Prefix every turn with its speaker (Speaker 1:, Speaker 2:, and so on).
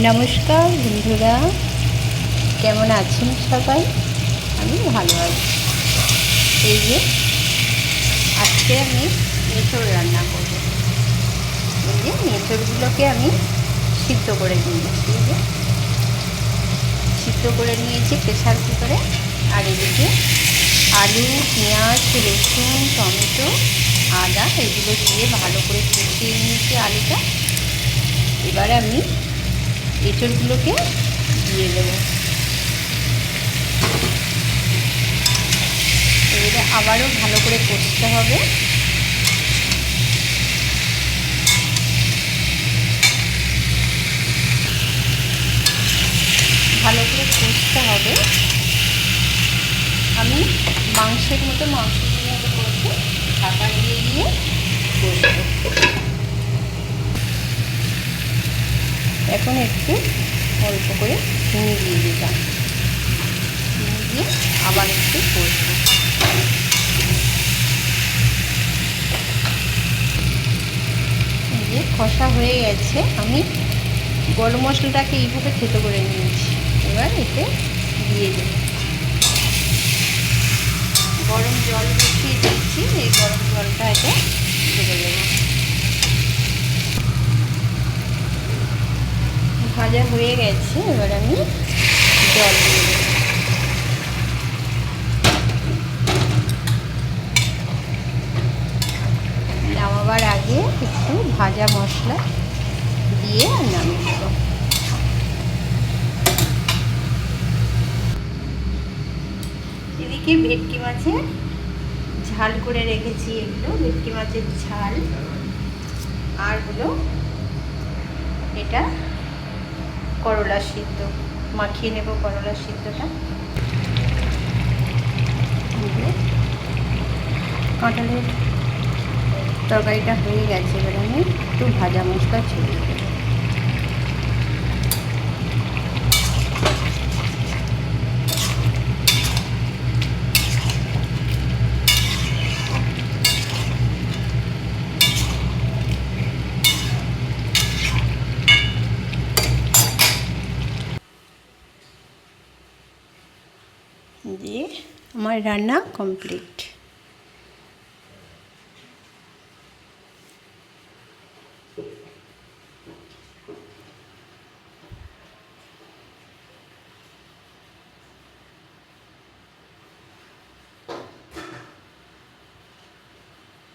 Speaker 1: নমস্কার বন্ধুরা, কেমন আছেন সবাই? আমি ভালো আছি। এই যে আজকে আমি এঁচোড় রান্না করব। এই যে এঁচোড়গুলোকে আমি সিদ্ধ করে নিয়েছি। এই যে সিদ্ধ করে নিয়েছি প্রেসার কুকারে। আর এদিকে আলু, পেঁয়াজ, রসুন, টমেটো, আদা এগুলো দিয়ে ভালো করে কষিয়ে নিয়েছি আলুটা। এবার আমি এঁচোড়গুলোকে দিয়ে দেবো। এবারে আবারও ভালো করে কষতে হবে। ভালো করে কষতে হবে। আমি মাংসের মতো করবো, ঢাকা দিয়ে দিয়ে কষবো। এখন একটু অল্প করে চিনি দিয়ে দিলাম, চিনি দিয়ে আবার একটু কষবো। যে কষা হয়ে গেছে, আমি গরম মশলাটাকে এইভাবে থেতো করে নিয়েছি। এবার এতে দিয়ে দেব গরম জল বসিয়ে দিচ্ছি। এই গরম জলটা এতে ঢেলে দেবো। ভাজা হয়ে গেছে, এবার আমি জল দিয়ে দেবো। নামাবার আগে একটু ভাজা মশলা দিয়ে নামিয়ে দেবো। এদিকে ভেটকি মাছের ঝাল করে রেখেছি। এগুলো ভেটকি মাছের ঝাল। আর হলো এটা করলা সিদ্ধ, মাখিয়ে নেব করলা সিদ্ধটা। কাঁঠালের তরকারিটা হয়ে গেছে, এবার আমি একটু ভাজা মশলা ছড়িয়ে দেব। দিয়ে আমার রান্না কমপ্লিট।